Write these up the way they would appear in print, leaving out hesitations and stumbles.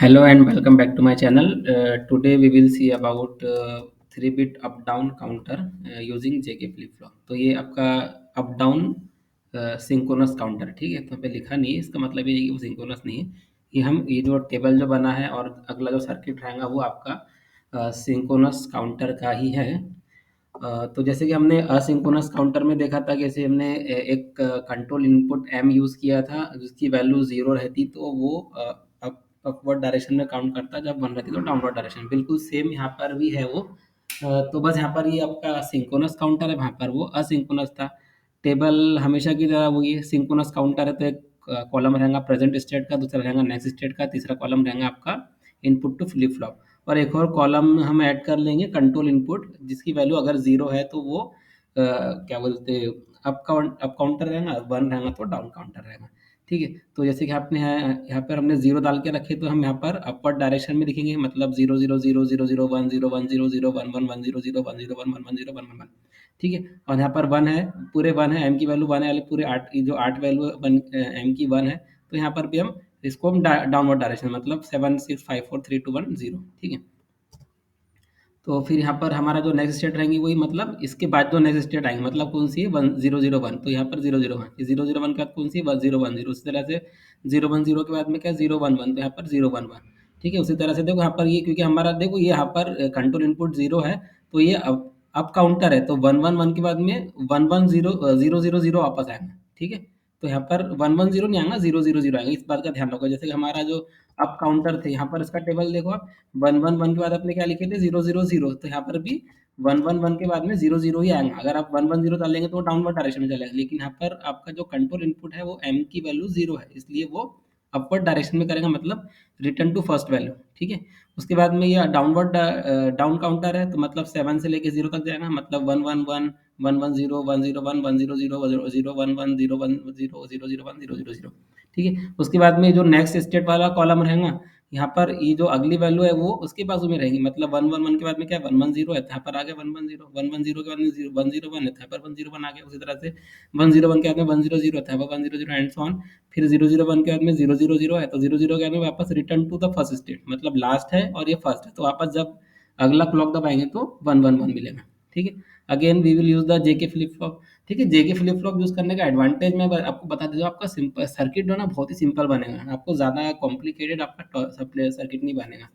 Hello and welcome back to my channel. Today we will see about 3-bit up down counter using JK flip flop. तो ये आपका up down synchronous counter, ठीक है। तो पे लिखा नहीं है, इसका मतलब ये नहीं कि वो सिंक्रोनस नहीं है। ये जो टेबल जो बना है और अगला जो सर्किट रहेगा वो आपका सिंक्रोनस काउंटर का ही है। तो जैसे कि हमने असिंक्रोनस काउंटर में देखा था, जैसे हमने एक कंट्रोल इनपुट एम यूज़ किया था जिसकी वैल्यू ज़ीरो रहती तो वो अपवर्ड डायरेक्शन में काउंट करता, जब वन रहती तो डाउनवर्ड डायरेक्शन। बिल्कुल सेम यहाँ पर भी है वो। तो बस यहाँ पर ये आपका सिंक्रोनस काउंटर है, वहाँ पर वो असिंक्रोनस था। टेबल हमेशा की तरह वही है, सिंक्रोनस काउंटर है तो एक कॉलम रहेगा प्रेजेंट स्टेट का, दूसरा रहेगा नेक्स्ट स्टेट का, तीसरा कॉलम रहेगा आपका इनपुट टू फ्लिप फ्लॉप, और एक और कॉलम हम ऐड कर लेंगे कंट्रोल इनपुट, जिसकी वैल्यू अगर ज़ीरो है तो वो क्या बोलते हैं, अप काउंटर रहेगा, वन रहेगा तो डाउन काउंटर रहेगा। ठीक है। तो जैसे कि आपने यहाँ पर हमने ज़ीरो डाल के रखे, तो हम यहाँ पर अपवर्ड डायरेक्शन में लिखेंगे, मतलब zero zero zero zero zero one zero one zero zero one one one zero zero one zero one one one zero one one one. ठीक है। और यहाँ पर वन है, पूरे वन है, एम की वैल्यू वन है, वाले पूरे आठ, जो आठ वैल्यू वन एम की वन है, तो यहाँ पर भी हम इसको हम डाउनवर्ड डायरेक्शन, मतलब 7 6 5 4 3 2 1 0। ठीक है। तो फिर यहाँ पर हमारा जो नेक्स्ट स्टेट रहेंगी वही, मतलब इसके बाद जो नेक्स्ट स्टेट आएंगे, मतलब कौन सी है, वन जीरो जीरो वन, तो यहाँ पर zero zero one, zero zero one के बाद कौन सी, वन जीरो वन जीरो, उसी तरह से जीरो वन जीरो के बाद में क्या, जीरो वन वन, तो यहाँ पर जीरो वन वन। ठीक है। उसी तरह से देखो यहाँ पर ये, क्योंकि हमारा देखो ये यहाँ पर कंट्रोल इनपुट जीरो है, तो ये अब काउंटर है, तो वन वन वन के बाद में one one zero zero zero zero वापस आएगा। ठीक है। तो यहाँ पर वन वन जीरो नहीं आएगा, जीरो जीरो जीरो आएगा, इस बात का ध्यान रखो। जैसे कि हमारा जो अप काउंटर थे, यहाँ पर इसका टेबल देखो आप, वन वन वन के बाद आपने क्या लिखे थे, जीरो जीरो जीरो, तो यहाँ पर भी वन वन वन के बाद में जीरो जीरो ही आएगा। अगर आप वन वन जीरो डालेंगे तो डाउनवर्ड डायरेक्शन में चलेगा, लेकिन यहाँ पर आपका जो कंट्रोल इनपुट है वो एम की वैल्यू जीरो है, इसलिए वो अपवर्ड डायरेक्शन में करेगा, मतलब रिटर्न टू फर्स्ट वैल्यू। ठीक है। उसके बाद में ये डाउनवर्ड डाउन काउंटर है, तो मतलब सेवन से लेके जीरो तक जाएगा, मतलब one one one one one zero one zero one one zero zero zero one one zero one zero zero zero one zero zero zero. ठीक है। उसके बाद में जो नेक्स्ट स्टेट वाला कॉलम रहेगा, यहाँ पर ये जो अगली वैल्यू है वो उसके बाजू में रहेगी, मतलब वन वन वन के बाद में क्या, वन वन जीरो है, तो यहाँ पर आ गया one one zero, one one zero के बाद में जीरो वन जीरो वन है, तो यहाँ पर वन जीरो वन आ गया। उसी तरह से वन जीरो वन के बाद में वन जीरो जीरो है, तो यहाँ पर one zero zero and so on. फिर जीरो जीरो वन के बाद में जीरो जीरो जीरो है, तो जीरो जीरो के बाद में वापस return to the first state, मतलब लास्ट है और ये फर्स्ट है, तो वापस जब अगला क्लॉक दबाएंगे तो वन वन वन मिलेगा। ठीक है। Again we will use the JK flip flop. ठीक है। जेके फ्लिप फ्लॉप यूज करने का एडवांटेज मैं आपको बता देता हूँ, आपका सिंपल सर्किट जो है ना बहुत ही सिंपल बनेगा, आपको ज़्यादा कॉम्प्लिकेटेड आपका सर्किट नहीं बनेगा।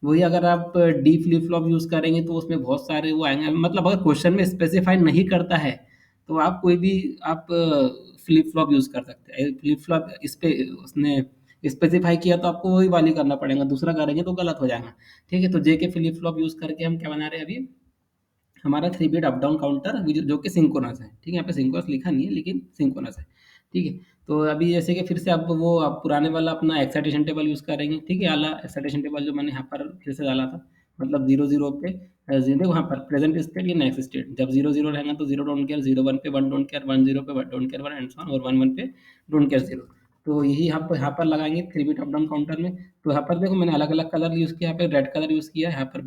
वही अगर आप डी फ्लिप फ्लॉप यूज करेंगे तो उसमें बहुत सारे वो आएंगे, मतलब अगर क्वेश्चन में स्पेसिफाई नहीं करता है तो आप कोई भी आप फ्लिप फ्लॉप यूज कर सकते हैं। फ्लिप फ्लॉप इस पे उसने स्पेसिफाई किया तो आपको वही वाली करना पड़ेगा, दूसरा करेंगे तो गलत हो जाएगा। ठीक है। तो जे के फ्लिप फ्लॉप यूज करके हम क्या बना रहे हैं अभी, हमारा three bit up down counter, जो कि सिंक्रोनस है। ठीक है। यहाँ पे सिंक्रोनस लिखा नहीं है लेकिन सिंक्रोनस है। ठीक है। तो अभी जैसे कि फिर से आप पुराने वाला अपना एक्साइटेशन टेबल यूज़ करेंगे। ठीक है। आला एक्साइटेशन टेबल जो मैंने यहाँ पर फिर से डाला था, मतलब जीरो जीरो पे देखो वहाँ पर प्रेजेंट स्टेट या नेक्स्ट स्टेट, जब जीरो जीरो रहेगा तो zero don't care, zero one पे one don't care, one zero पे don't care one and so on, और वन वन पे डोंट केयर जीरो। तो यही यहाँ पर लगाएंगे three bit up down counter में। तो यहाँ पर देखो मैंने अलग अलग कलर यूज़ किया, यहाँ पे रेड कलर यूज़ किया, यहाँ पर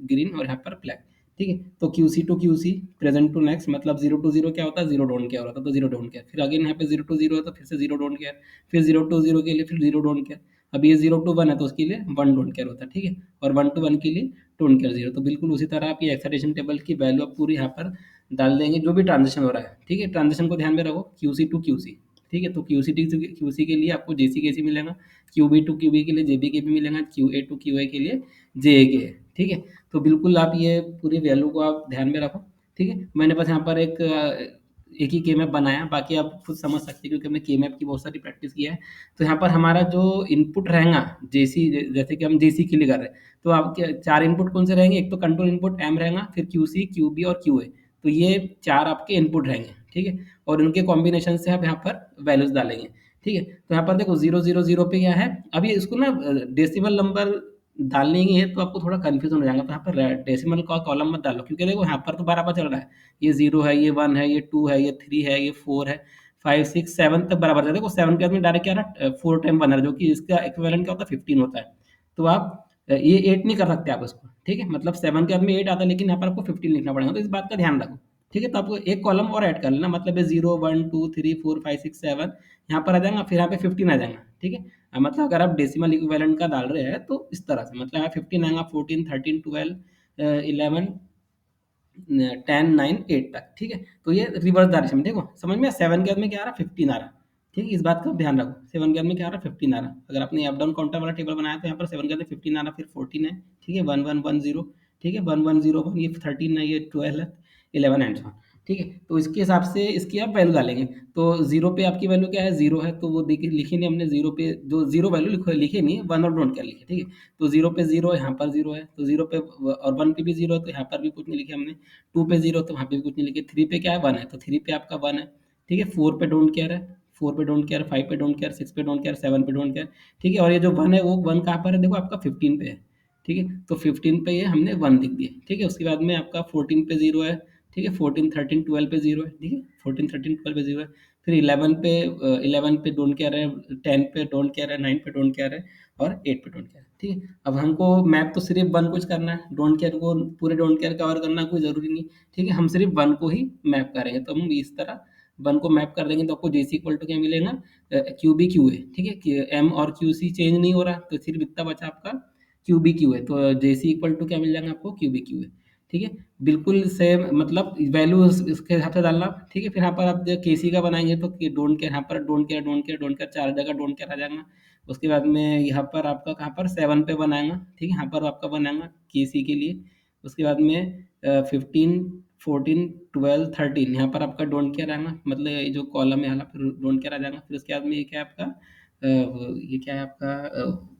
ग्रीन और यहाँ पर ब्लैक। ठीक है। तो QC to QC, present to next, मतलब जीरो टू जीरो क्या होता है, जीरो डोंट केयर होता है, तो जीरो डोंट केयर। फिर अगेन यहाँ पे जीरो टू जीरो है तो फिर से जीरो डोंट केयर, फिर जीरो टू जीरो के लिए फिर जीरो डोंट केयर। अब ये जीरो टू वन है तो उसके लिए वन डोंट केयर होता है। ठीक है। और वन टू वन के लिए डोंट केयर जीरो। तो बिल्कुल उसी तरह आप ये एक्साइटेशन टेबल की वैल्यू आप पूरी यहाँ पर डाल देंगे, जो भी ट्रांजेक्शन हो रहा है। ठीक है। ट्रांजेक्शन को ध्यान में रखो, क्यूसी टू क्यूसी। ठीक है। तो क्यूसी टू क्यूसी के लिए आपको जेसी केसी मिलेगा, क्यूबी टू क्यूबी के लिए जेबी के भी मिलेगा, Q A to Q A के लिए जे ए के। ठीक है। तो बिल्कुल आप ये पूरी वैल्यू को आप ध्यान में रखो। ठीक है। मैंने बस यहाँ पर एक ही के मैप बनाया, बाकी आप खुद समझ सकते हैं क्योंकि हमने के मैप की बहुत सारी प्रैक्टिस की है। तो यहाँ पर हमारा जो इनपुट रहेगा जेसी, जैसे कि हम जेसी के लिए कर रहे हैं, तो आपके चार इनपुट कौन से रहेंगे, एक तो कंट्रोल इनपुट एम रहेगा, फिर क्यू सी, क्यू बी और क्यू ए। तो ये चार आपके इनपुट रहेंगे। ठीक है। और उनके कॉम्बिनेशन से आप यहाँ पर वैल्यूज डालेंगे। ठीक है। तो यहाँ पर देखो जीरो जीरो जीरो पे क्या है, अभी इसको ना डेसिमल नंबर डालने ही है तो आपको थोड़ा कन्फ्यूजन हो जाएगा, तो यहाँ पर डेसिमल का कॉलम मत डालो, क्योंकि देखो यहाँ पर तो बराबर चल रहा है, ये जीरो है, ये वन है, ये टू है, ये थ्री है, ये फोर है, फाइव सिक्स सेवन तक बराबर चल रहा है। देखो सेवन के बाद में डायरेक्ट क्या रहा, फोर टाइम वन है, जो कि इसका इक्विवेलेंट क्या होता है, 15 होता है। तो आप ये 8 नहीं कर सकते आप इसको। ठीक है। मतलब सेवन के बाद में 8 आता है, लेकिन यहाँ पर आपको 15 लिखना पड़ेगा, तो इस बात का ध्यान रखो। ठीक है? तो आपको एक कॉलम और ऐड कर लेना, मतलब है 0, 1, 2, 3, 4, 5, 6, 7 यहाँ पर आ जाएगा, फिर यहाँ पे 15 आ जाएगा, ठीक है? मतलब अगर आप डेसिमल इक्विवेलेंट का डाल रहे हैं तो इस तरह से, मतलब यहाँ 15 आएगा, 14, 13, 12, 11, 10, 9, 8 तक, ठीक है? तो ये रिवर्स डायरेक्शन में देखो, समझ में 7 के बाद में क्या आ रहा है, 15 आ रहा है, ठीक है? इस बात का ध्यान रखो, 7 के बाद में क्या आ रहा है, 15 आ रहा है। अगर आपने अप डाउन काउंटर वाला टेबल बनाया तो यहाँ पर 7 के बाद में 15 आ रहा है, फिर 14 है, ठीक है? 1, 1, 1, 0, ठीक है? 1, 1, 0, 1, ये 13 है, ये 12 है, 11 एंड सो ऑन, ठीक है? तो इसके हिसाब से इसकी आप वैल्यू डालेंगे। तो 0 पे आपकी वैल्यू क्या है, 0 है, तो वो देखिए लिखी नहीं हमने, 0 पे जो 0 वैल्यू लिखो लिखी नहीं है, 1 और डोंट केयर लिखे, ठीक है? तो 0 पे 0 यहाँ पर 0 है, तो 0 पे और 1 पे भी 0 है, तो यहाँ पर भी कुछ नहीं लिखे हमने। 2 पे 0 तो वहाँ पे भी कुछ नहीं लिखे। 3 पे क्या है, 1 है, तो 3 पे आपका 1 है, ठीक है? 4 पे डोंट केयर है, 4 पे डोंट केयर, 5 पे डोंट केयर, 6 पे डोंट केयर, 7 पे डोंट केयर, ठीक है? और ये जो 1 है वो 1 कहाँ पर है, देखो आपका 15 पे है, ठीक है? तो 15 पे ये हमने 1 लिख दिया, ठीक है? उसके बाद में आपका 14 पे 0 है, ठीक है? 14, 13, 12 पे 0 है, ठीक है? 14, 13, 12 पे 0 है। फिर 11 पे 11 पे डोंट केयर है, 10 पे डोंट केयर है, 9 पे डोंट केयर है और 8 पे डोंट केयर है, ठीक है? अब हमको मैप तो सिर्फ 1 कुछ करना है, डोंट केयर को पूरे डोंट केयर कवर करना कोई ज़रूरी नहीं, ठीक है? हम सिर्फ 1 को ही मैप करेंगे, तो हम इस तरह 1 को मैप कर देंगे, तो आपको जेसी इक्वल टू क्या मिलेगा, क्यू बी क्यू ए, ठीक है? कि एम और क्यू सी चेंज नहीं हो रहा, तो सिर्फ इतना बचा आपका क्यू बी क्यू ए, तो जेसी इक्वल टू क्या मिल जाएगा आपको, क्यू बी क्यू ए, ठीक है? बिल्कुल सेम, मतलब वैल्यू इसके हिसाब से डालना, ठीक है? फिर यहाँ पर आप जब केसी का बनाएंगे तो डोंट केयर, यहाँ पर don't care, don't care, don't care, 4 जगह डोंट केयर आ जाएगा। उसके बाद में यहाँ पर आपका कहाँ पर 7 पे 1 आएगा, ठीक है? यहाँ पर आपका 1 आएगा केसी के लिए। उसके बाद में 15, 14, 12, 13 यहाँ पर आपका डोंट केयर आएगा, मतलब ये जो कॉलम है यहाँ पर डोंट केयर आ जाएगा। फिर उसके बाद में ये क्या है आपका, ये क्या है आपका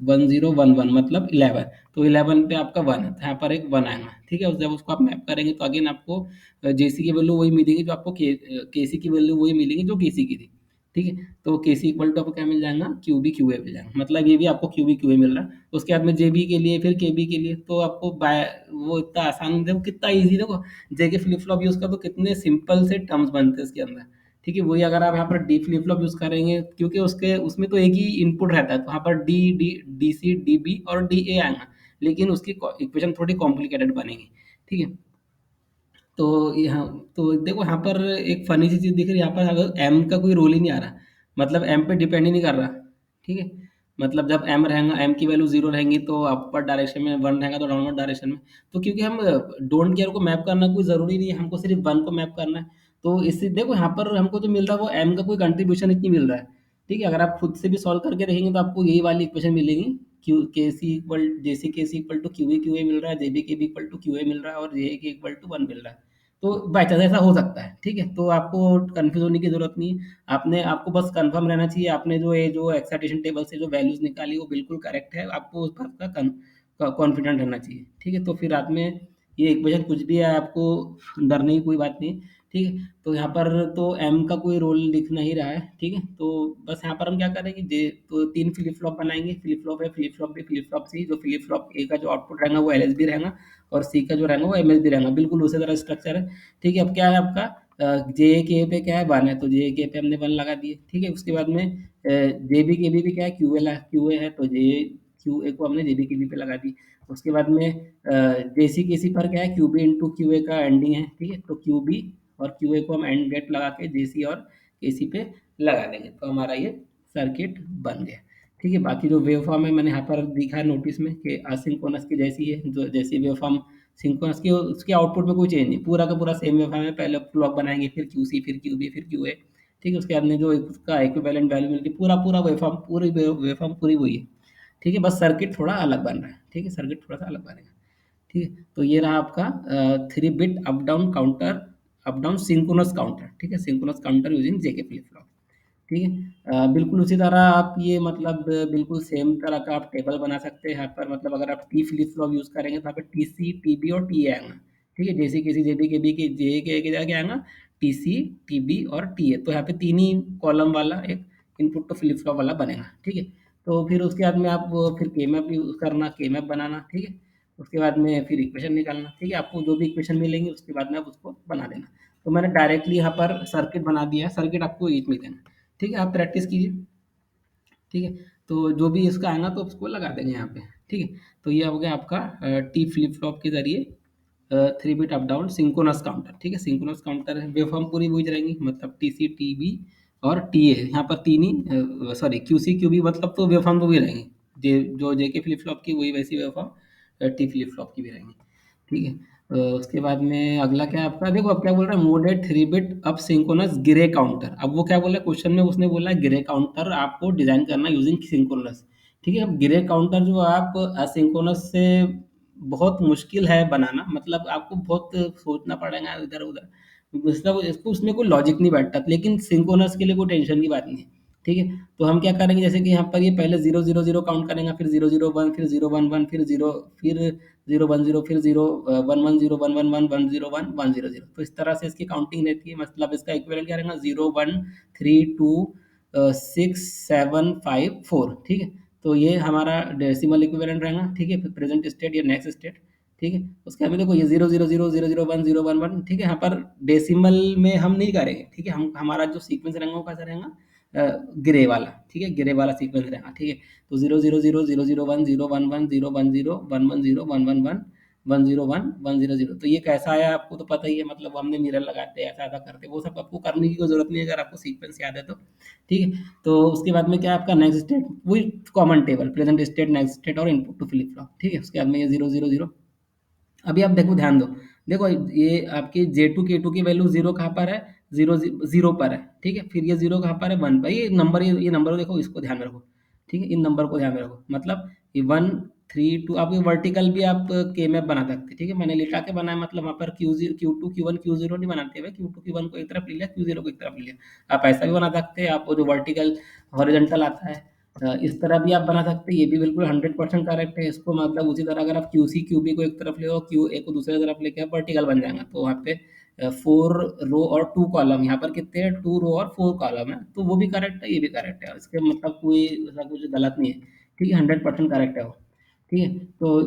1, 0, 1, 1, मतलब 11, तो 11 पे आपका 1 है, तो यहाँ पर एक 1 आएगा, ठीक है? जब उसको आप मैप करेंगे तो अगेन आपको जेसी की वैल्यू वही मिलेगी जो आपको केसी की वैल्यू वही मिलेगी जो केसी की थी, ठीक है? तो केसी इक्वल टू आपको क्या मिल जाएगा, क्यू बी क्यू ए मिल जाएगा, मतलब ये भी आपको क्यू बी क्यू ए मिल रहा है। उसके बाद में जे बी के लिए, फिर के बी के लिए, तो आपको बाय वो इतना आसान, देखो कितना ईजी, देखो जे के फ्लिप फ्लॉप यूज़ कर तो कितने सिंपल से टर्म्स बनते हैं इसके अंदर, ठीक है? वही अगर आप यहाँ पर डी फ्लिप फ्लॉप यूज़ करेंगे, क्योंकि उसके उसमें तो एक ही इनपुट रहता है, तो यहाँ पर D D D C D B और डी ए आएगा, लेकिन उसकी इक्वेशन थोड़ी कॉम्प्लिकेटेड बनेगी, ठीक है? तो यहाँ तो देखो यहाँ पर एक फनी सी चीज़ दिख रही है, यहाँ पर अगर एम का कोई रोल ही नहीं आ रहा, मतलब एम पे डिपेंड ही नहीं कर रहा, ठीक है? मतलब जब एम रहेगा, एम की वैल्यू 0 रहेंगी तो अपर डायरेक्शन में, 1 रहेगा तो डाउनवर्ड डायरेक्शन में। तो क्योंकि हम डोंट केयर को मैप करना कोई ज़रूरी नहीं है, हमको सिर्फ 1 को मैप करना है। तो इससे देखो यहाँ पर हमको जो मिल रहा है वो एम का कोई कंट्रीब्यूशन इतनी मिल रहा है, ठीक है? अगर आप खुद से भी सॉल्व करके देखेंगे तो आपको यही वाली इक्वेशन मिलेगी, क्यू के C equal J C K C equal to Q A मिल रहा है, J B K B equal to Q A मिल रहा है और जे ए के इक्वल टू 1 मिल रहा है। तो बाय चांस ऐसा हो सकता है, ठीक है? तो आपको कन्फ्यूज़ होने की ज़रूरत नहीं है। आपने आपको बस कन्फर्म रहना चाहिए, आपने जो ये जो एक्साइटेशन टेबल से जो वैल्यूज़ निकाली वो बिल्कुल करेक्ट है, आपको उस बात का कॉन्फिडेंट रहना चाहिए, ठीक है? तो फिर रात में ये इक्वेशन कुछ भी है, आपको डरने की कोई बात नहीं, ठीक है? तो यहाँ पर तो एम का कोई रोल दिख नहीं रहा है, ठीक है? तो बस यहाँ पर हम क्या करेंगे, जे तो 3 फ्लिप फ्लॉप बनाएँगे, फ्लिप फ्लॉप है, फ्लिप फ्लॉप भी फ्लिप फ्लॉप से ही, जो फ्लिप फ्लॉप ए का जो आउटपुट रहेगा वो एलएसबी रहेगा और सी का जो रहेगा वो एमएसबी रहेगा, बिल्कुल उसी तरह स्ट्रक्चर है, ठीक है? अब क्या है आपका जे के पे क्या है, 1 है, तो जे के पे हमने 1 लगा दिए, ठीक है? उसके बाद में जे बी के बी पे क्या है, क्यू ए है, तो जे क्यू ए को हमने जे बी के बी पे लगा दी। उसके बाद में जे सी के सी पर क्या है, Q B into Q A का एंडिंग है, ठीक है? तो क्यू बी और क्यू ए को हम एंड गेट लगा के जे सी और के सी पे लगा देंगे, तो हमारा ये सर्किट बन गया, ठीक है? बाकी जो वेव फॉर्म है मैंने यहाँ पर दिखा है नोटिस में कि असिंक्रोनस की जैसी है, जो जैसी वेव फॉर्म सिंक्रोनस की उसके आउटपुट में कोई चेंज नहीं, पूरा का पूरा सेम वेव फॉर्म है, पहले क्लॉक बनाएंगे, फिर क्यू सी, फिर क्यू बी, फिर क्यू ए, ठीक है? उसके बाद में जो उसका इक्विवेलेंट वैल्यू मिलती है, पूरा पूरा वेव फॉर्म, पूरी वेव फॉर्म पूरी वही है, ठीक है? बस सर्किट थोड़ा अलग बन रहा है, ठीक है? सर्किट थोड़ा सा अलग बनेगा, ठीक है? तो ये रहा आपका 3 bit up down counter, up down synchronous counter, ठीक है? सिंक्रोनस काउंटर यूजिंग जेके फ्लिप फ्लॉप, ठीक है? बिल्कुल उसी तरह आप ये मतलब बिल्कुल सेम तरह का आप टेबल बना सकते हैं यहाँ पर, मतलब अगर आप टी फ्लिप फ्लॉप यूज़ करेंगे तो यहाँ पे टी सी, टी बी और टी ए आएगा, ठीक है? जैसे किसी जे बी के बी के जे के जगह क्या आएगा, टी सी, टी बी और टी ए, तो यहाँ पे तीन ही कॉलम वाला एक इनपुट तो फ्लिप फ्लॉप वाला बनेगा, ठीक है? तो फिर उसके बाद में आप फिर के मैप यूज़ करना, के मैप बनाना, ठीक है? उसके बाद में फिर इक्वेशन निकालना, ठीक है? आपको जो भी इक्वेशन मिलेंगी उसके बाद में आप उसको बना देना। तो मैंने डायरेक्टली यहाँ पर सर्किट बना दिया है, सर्किट आपको एक मिलेगा, ठीक है? आप प्रैक्टिस कीजिए, ठीक है? तो जो भी इसका आएगा तो उसको लगा देंगे यहाँ पे, ठीक है? तो ये हो गया आपका टी फ्लिप फ्लॉप के ज़रिए three bit up down synchronous counter, ठीक है। सिंक्रोनस काउंटर है, वेवफॉर्म पूरी वही रहेंगी, मतलब टी सी टी बी और टी ए, यहाँ पर तीन ही, sorry Q C Q B, मतलब तो वेवफॉर्म तो वही रहेंगी। जो जे के फ्लिप फ्लॉप की वही वैसी वेवफॉर्म टी फ्लिप फ्लॉप की भी रहेंगी, ठीक है। उसके बाद में अगला क्या है आपका, देखो अब क्या बोल रहा है, moded three bit up synchronous grey counter. अब वो क्या बोला है क्वेश्चन में, उसने बोला ग्रे काउंटर आपको डिजाइन करना यूजिंग सिंक्रोनस, ठीक है। अब ग्रे काउंटर जो आप असिंक्रोनस से बहुत मुश्किल है बनाना, मतलब आपको बहुत सोचना पड़ेगा इधर उधर, मतलब इसको उसमें कोई लॉजिक नहीं बैठता, लेकिन सिंक्रोनस के लिए कोई टेंशन की बात नहीं है, ठीक है। तो हम क्या करेंगे, जैसे कि यहाँ पर ये पहले जीरो जीरो जीरो काउंट करेंगे, फिर जीरो जीरो वन, फिर जीरो वन वन, फिर जीरो, फिर जीरो वन जीरो, फिर zero one one zero, one one one, one zero one, one zero zero. तो इस तरह से इसकी काउंटिंग रहती है, मतलब इसका इक्विवेलेंट क्या रहेगा, zero one three two six seven five four, ठीक है। तो ये हमारा डेसिमल इक्विवेलेंट रहेगा, ठीक है। फिर प्रेजेंट स्टेट या नेक्स्ट स्टेट, ठीक है। उसके बाद में देखो ये zero zero zero zero zero one zero one one, ठीक है। यहाँ पर डेसिमल में हम नहीं करेंगे, ठीक है। हम हमारा जो सीक्वेंस रहेगा वो कैसा रहेगा, ग्रे वाला, ठीक है, ग्रे वाला सीक्वेंस रहेगा, ठीक है। तो zero zero zero zero zero one zero one one zero one zero one one zero one one one one zero one one zero zero. तो ये कैसा आया आपको तो पता ही है, मतलब हमने मिरर लगाते हैं, ऐसा ऐसा करते हैं, वो सब आपको करने की कोई जरूरत नहीं है अगर आपको सीक्वेंस याद है तो, ठीक है। तो उसके बाद में क्या है आपका नेक्स्ट स्टेट, वही common table, present state, next state और इनपुट टू फ्लिप फ्लॉप, ठीक है। उसके बाद में ये जीरो जीरो जीरो। अभी आप देखो, ध्यान दो, देखो ये आपकी जे टू के टू की वैल्यू जीरो कहाँ पर है, जीरो जीरो पर है, ठीक है। फिर ये जीरो कहाँ पर है, वन पर। ये नंबर देखो, इसको ध्यान में रखो, ठीक है। इन नंबर को ध्यान में रखो, मतलब ये वन थ्री टू, आप ये वर्टिकल भी आप के मैप बना सकते हैं, ठीक है। मैंने लिटा के बनाया, मतलब वहाँ पर Q zero Q two Q one Q zero नहीं बनाते हुए, क्यू टू क्यू वन को एक तरफ ले लिया, क्यू जीरो को एक तरफ ले लिया। आप ऐसा भी बना सकते हैं, आप वो जो वर्टिकल हॉरिजॉन्टल आता है, इस तरह भी आप बना सकते हैं, ये भी बिल्कुल 100% करेक्ट है। इसको मतलब उसी तरह अगर आप क्यू सी क्यू बी को एक तरफ ले और क्यू ए को दूसरी तरफ लेके आप वर्टिकल बन जाएगा, तो वहाँ पे फोर रो और टू कॉलम, यहाँ पर कितने हैं, टू रो और फोर कॉलम है, तो वो भी करेक्ट है, ये भी करेक्ट है, इसके मतलब कोई ऐसा कुछ गलत नहीं है, ठीक है। 100% करेक्ट है वो, ठीक है। तो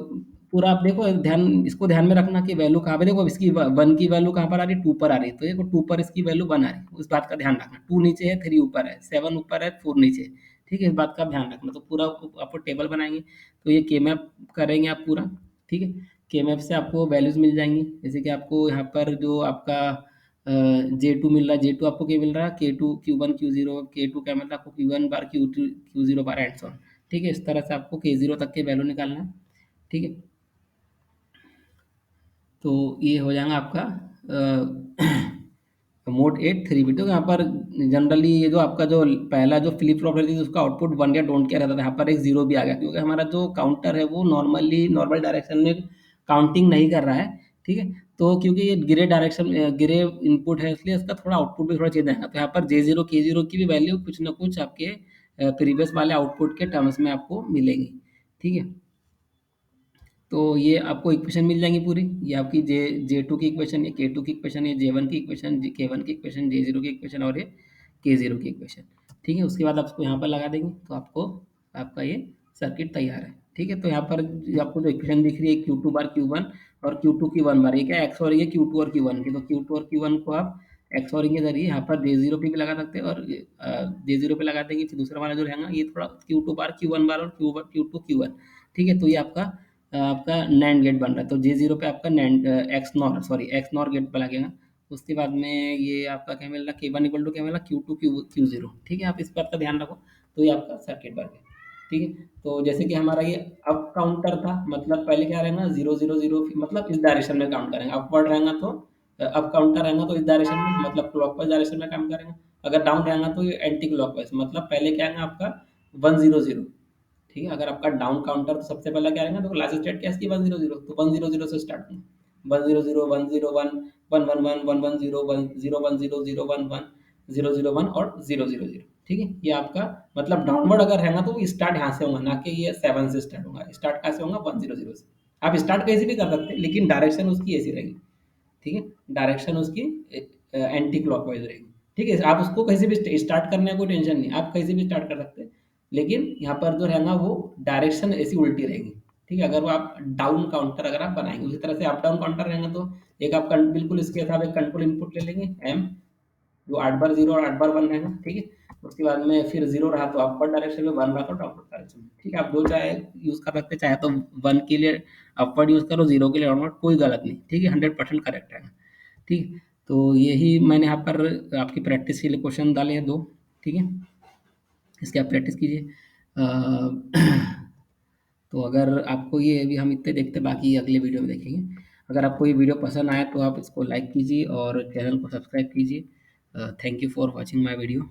पूरा आप देखो, ध्यान इसको ध्यान में रखना कि वैल्यू कहाँ पे, देखो इसकी वन की वैल्यू कहाँ पर आ रही है, टू पर आ रही है, तो देखो टू पर इसकी वैल्यू वन आ रही है, उस बात का ध्यान रखना। टू नीचे है, थ्री ऊपर है, सेवन ऊपर है, फोर नीचे है, ठीक है। इस बात का आप ध्यान रखना। तो पूरा आपको टेबल बनाएंगे, तो ये के मैप करेंगे आप पूरा, ठीक है। के मैप से आपको वैल्यूज मिल जाएंगी, जैसे कि आपको यहाँ पर जो आपका जे टू मिल रहा है, जे टू आपको क्या मिल रहा है, के two Q one Q zero, के टू क्या मतलब आपको क्यू वन बार क्यू टू क्यू जीरो बार एंड सॉन, ठीक है। इस तरह से आपको के जीरो तक के वैल्यू निकालना है, ठीक है। तो ये हो जाएगा आपका मोड एट थ्री बिट। तो यहाँ पर जनरली ये जो आपका जो पहला जो फ्लिप फ्लॉप रहती थी उसका आउटपुट वन या डोंट केयर रहता था, यहाँ पर एक जीरो भी आ गया, क्योंकि हमारा जो काउंटर है वो नॉर्मली नॉर्मल डायरेक्शन में काउंटिंग नहीं कर रहा है, ठीक है। तो क्योंकि ये गिरे डायरेक्शन गिरे इनपुट है, इसलिए इसका थोड़ा आउटपुट भी थोड़ा चेंज आएगा। तो यहाँ पर जे जीरो के जीरो की भी वैल्यू कुछ ना कुछ आपके प्रीवियस वाले आउटपुट के टर्म्स में आपको मिलेंगी, ठीक है। तो ये आपको इक्वेशन मिल जाएंगी पूरी, ये आपकी जे टू की इक्वेशन, ये के टू की इक्वेशन, ये जे वन की इक्वेशन, के वन की इक्वेशन, जे जीरो की इक्वेशन और ये के जीरो की इक्वेशन, ठीक है। उसके बाद आप उसको यहाँ पर लगा देंगे, तो आपको आपका ये सर्किट तैयार है, ठीक है। तो यहाँ पर आपको जो इक्वेशन दिख रही है क्यू टू बार क्यू वन और क्यू टू क्यू वन बार, ये क्या एक्स और ये क्यू टू और क्यू वन की, तो क्यू टू और क्यू वन को आप एक्स और के जरिए यहाँ पर जे जीरो पे भी लगा सकते हैं, और जे जीरो पे लगा देंगे, फिर दूसरा वाला जो रहेगा ये थोड़ा क्यू टू बार क्यू वन बार और क्यू टू क्यू वन, ठीक है। तो ये आपका नैंड गेट बन रहा है, तो जे जीरो पे आपका नैंड एक्स नॉर गेट पे लगेगा। उसके बाद में ये आपका क्या मिल रहा है, के वन इक्वल टू क्या मिल रहा है, Q two Q Q zero, ठीक है। आप इस बात का ध्यान रखो, तो ये आपका सर्किट बन गया, ठीक है। तो जैसे कि हमारा ये अप काउंटर था, मतलब पहले क्या रहेगा, जीरो जीरो जीरो, मतलब इस डायरेक्शन में काउंट करेंगे, अपवर्ड रहेगा तो अप काउंटर रहेगा तो इस डायरेक्शन में, मतलब क्लॉकवाइज डायरेक्शन में काम करेंगे। अगर डाउन रहेगा तो ये एंटी क्लॉकवाइज, मतलब पहले क्या आएगा आपका वन जीरो जीरो, ठीक है। अगर आपका डाउन काउंटर तो सबसे पहले क्या रहेगा, तो लास्ट स्टेट क्या है इसकी वन जीरो जीरो, तो वन जीरो जीरो से स्टार्ट होंगे, one zero zero one zero one one one one one one zero one zero one zero zero one one zero zero one और zero zero zero, ठीक है। ये आपका मतलब downward अगर रहेगा तो वो स्टार्ट यहाँ से होगा, ना कि ये सेवन से स्टार्ट होगा, स्टार्ट कहाँ से होगा, वन जीरो जीरो से। आप स्टार्ट कैसे भी कर सकते हैं, लेकिन डायरेक्शन उसकी ऐसी रहेगी, ठीक है। डायरेक्शन उसकी एंटी क्लॉकवाइज रहेगी, ठीक है। आप उसको कहीं से भी स्टार्ट करने का कोई टेंशन नहीं, आप कहीं से भी स्टार्ट कर सकते हैं, लेकिन यहाँ पर जो रहेगा वो डायरेक्शन ऐसी उल्टी रहेगी, ठीक है। अगर वो आप डाउन काउंटर अगर आप बनाएंगे, उसी तरह से अप डाउन काउंटर रहेगा, तो एक आप बिल्कुल इसके हिसाब एक कंट्रोल इनपुट ले लेंगे एम, जो 8 बार 0 और 8 बार 1 रहेगा, ठीक है। उसके बाद में फिर 0 रहा तो अपवर्ड डायरेक्शन में, 1 रहा तो डाउनवर्ड डायरेक्शन में, ठीक है। आप जो चाहे यूज़ कर सकते हैं, चाहे तो 1 के लिए अपवर्ड यूज़ करो, ज़ीरो के लिए डाउनवर्ड, कोई गलत नहीं, ठीक है, 100% करेक्ट है। ठीक है, तो यही मैंने यहाँ पर आपकी प्रैक्टिस के लिए क्वेश्चन डाले हैं दो। ठीक है, इसकी आप प्रैक्टिस कीजिए। तो अगर आपको ये अभी हम इतने देखते, बाकी अगले वीडियो में देखेंगे। अगर आपको ये वीडियो पसंद आया तो आप इसको लाइक कीजिए और चैनल को सब्सक्राइब कीजिए। Thank you for watching my video.